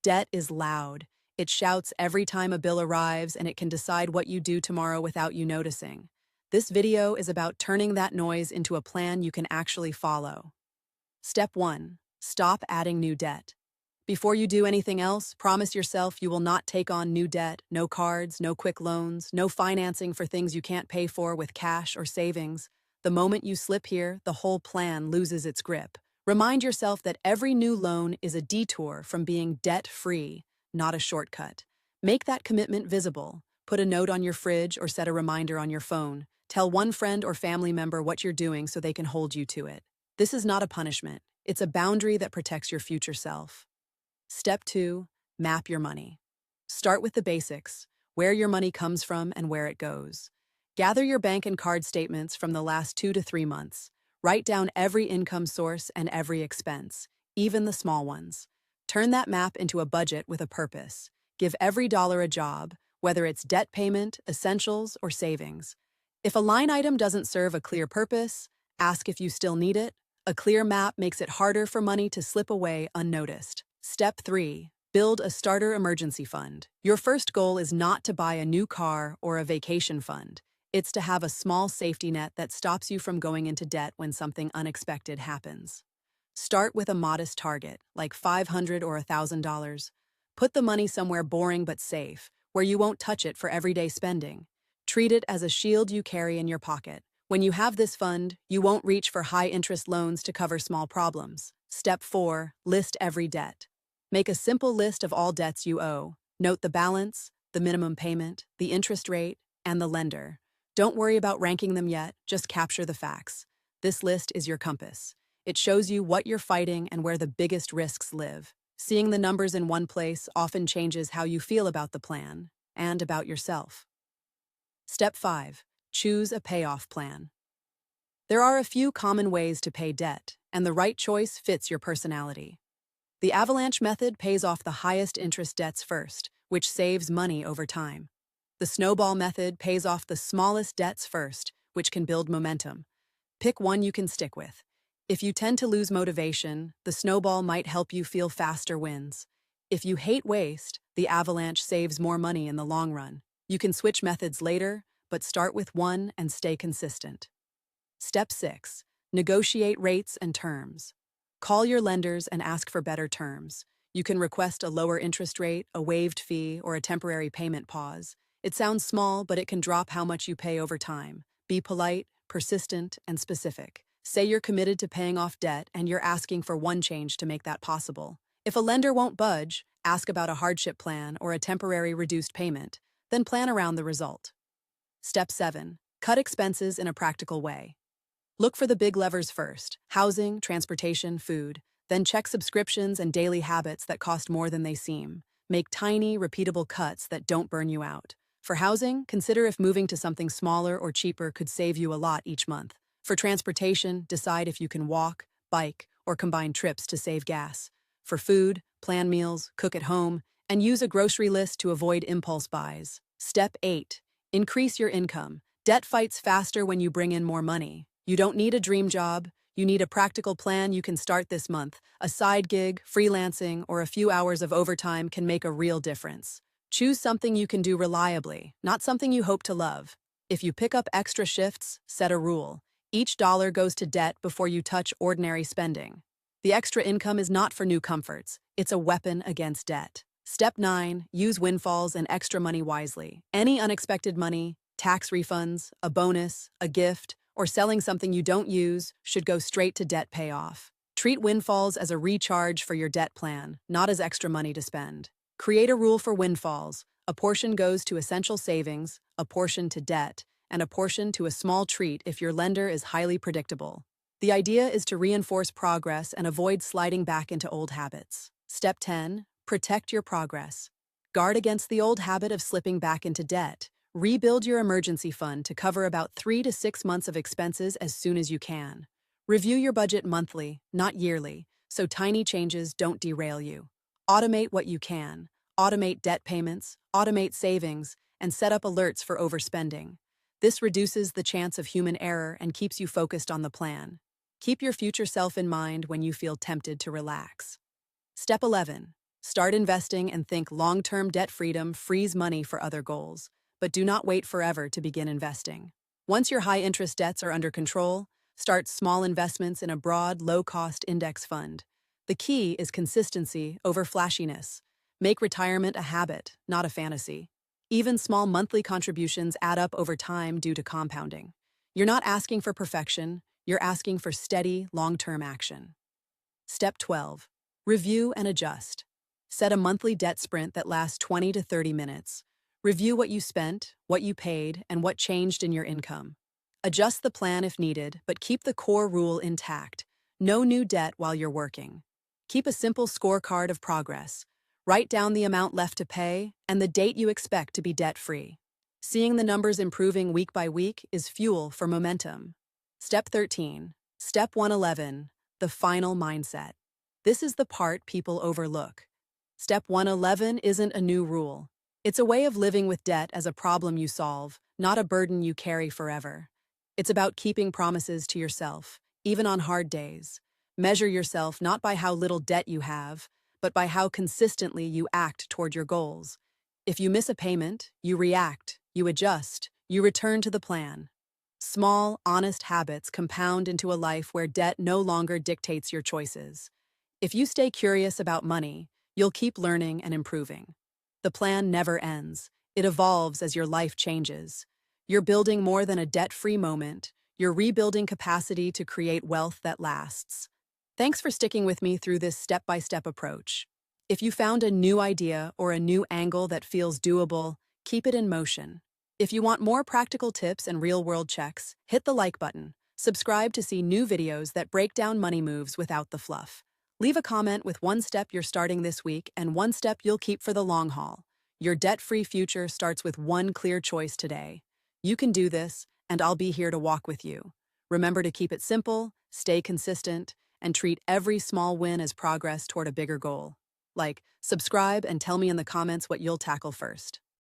Debt is loud. It shouts every time a bill arrives, and it can decide what you do tomorrow without you noticing. This video is about turning that noise into a plan you can actually follow. Step 1. Stop adding new debt. Before you do anything else, promise yourself you will not take on new debt, no cards, no quick loans, no financing for things you can't pay for with cash or savings. The moment you slip here, the whole plan loses its grip. Remind yourself that every new loan is a detour from being debt-free, not a shortcut. Make that commitment visible. Put a note on your fridge or set a reminder on your phone. Tell one friend or family member what you're doing so they can hold you to it. This is not a punishment. It's a boundary that protects your future self. Step 2. Map your money. Start with the basics, where your money comes from and where it goes. Gather your bank and card statements from the last 2 to 3 months. Write down every income source and every expense, even the small ones. Turn that map into a budget with a purpose. Give every dollar a job, whether it's debt payment, essentials, or savings. If a line item doesn't serve a clear purpose, ask if you still need it. A clear map makes it harder for money to slip away unnoticed. Step 3. Build a starter emergency fund. Your first goal is not to buy a new car or a vacation fund. It's to have a small safety net that stops you from going into debt when something unexpected happens. Start with a modest target, like $500 or $1,000. Put the money somewhere boring but safe, where you won't touch it for everyday spending. Treat it as a shield you carry in your pocket. When you have this fund, you won't reach for high-interest loans to cover small problems. Step 4. List every debt. Make a simple list of all debts you owe. Note the balance, the minimum payment, the interest rate, and the lender. Don't worry about ranking them yet, just capture the facts. This list is your compass. It shows you what you're fighting and where the biggest risks live. Seeing the numbers in one place often changes how you feel about the plan and about yourself. Step 5. Choose a payoff plan. There are a few common ways to pay debt, and the right choice fits your personality. The avalanche method pays off the highest interest debts first, which saves money over time. The snowball method pays off the smallest debts first, which can build momentum. Pick one you can stick with. If you tend to lose motivation, the snowball might help you feel faster wins. If you hate waste, the avalanche saves more money in the long run. You can switch methods later, but start with one and stay consistent. Step 6. Negotiate rates and terms. Call your lenders and ask for better terms. You can request a lower interest rate, a waived fee, or a temporary payment pause. It sounds small, but it can drop how much you pay over time. Be polite, persistent, and specific. Say you're committed to paying off debt and you're asking for one change to make that possible. If a lender won't budge, ask about a hardship plan or a temporary reduced payment, then plan around the result. Step 7. Cut expenses in a practical way. Look for the big levers first: housing, transportation, food. Then check subscriptions and daily habits that cost more than they seem. Make tiny, repeatable cuts that don't burn you out. For housing, consider if moving to something smaller or cheaper could save you a lot each month. For transportation, decide if you can walk, bike, or combine trips to save gas. For food, plan meals, cook at home, and use a grocery list to avoid impulse buys. Step 8. Increase your income. Debt fights faster when you bring in more money. You don't need a dream job. You need a practical plan you can start this month. A side gig, freelancing, or a few hours of overtime can make a real difference. Choose something you can do reliably, not something you hope to love. If you pick up extra shifts, set a rule. Each dollar goes to debt before you touch ordinary spending. The extra income is not for new comforts. It's a weapon against debt. Step 9. Use windfalls and extra money wisely. Any unexpected money, tax refunds, a bonus, a gift, or selling something you don't use should go straight to debt payoff. Treat windfalls as a recharge for your debt plan, not as extra money to spend. Create a rule for windfalls. A portion goes to essential savings, a portion to debt, and a portion to a small treat if your lender is highly predictable. The idea is to reinforce progress and avoid sliding back into old habits. Step 10. Protect your progress. Guard against the old habit of slipping back into debt. Rebuild your emergency fund to cover about 3 to 6 months of expenses as soon as you can. Review your budget monthly, not yearly, so tiny changes don't derail you. Automate what you can. Automate debt payments, automate savings, and set up alerts for overspending. This reduces the chance of human error and keeps you focused on the plan. Keep your future self in mind when you feel tempted to relax. Step 11. Start investing and think long-term debt freedom frees money for other goals, but do not wait forever to begin investing. Once your high-interest debts are under control, start small investments in a broad, low-cost index fund. The key is consistency over flashiness. Make retirement a habit, not a fantasy. Even small monthly contributions add up over time due to compounding. You're not asking for perfection, you're asking for steady, long-term action. Step 12. Review and adjust. Set a monthly debt sprint that lasts 20 to 30 minutes. Review what you spent, what you paid, and what changed in your income. Adjust the plan if needed, but keep the core rule intact. No new debt while you're working. Keep a simple scorecard of progress. Write down the amount left to pay and the date you expect to be debt-free. Seeing the numbers improving week by week is fuel for momentum. Step 13. Step 111. The final mindset. This is the part people overlook. Step 111 isn't a new rule. It's a way of living with debt as a problem you solve, not a burden you carry forever. It's about keeping promises to yourself, even on hard days. Measure yourself not by how little debt you have, but by how consistently you act toward your goals. If you miss a payment, you react, you adjust, you return to the plan. Small, honest habits compound into a life where debt no longer dictates your choices. If you stay curious about money, you'll keep learning and improving. The plan never ends. It evolves as your life changes. You're building more than a debt-free moment. You're rebuilding capacity to create wealth that lasts. Thanks for sticking with me through this step-by-step approach. If you found a new idea or a new angle that feels doable, keep it in motion. If you want more practical tips and real-world checks, hit the like button. Subscribe to see new videos that break down money moves without the fluff. Leave a comment with one step you're starting this week and one step you'll keep for the long haul. Your debt-free future starts with one clear choice today. You can do this, and I'll be here to walk with you. Remember to keep it simple, stay consistent, and treat every small win as progress toward a bigger goal. Like, subscribe and tell me in the comments what you'll tackle first.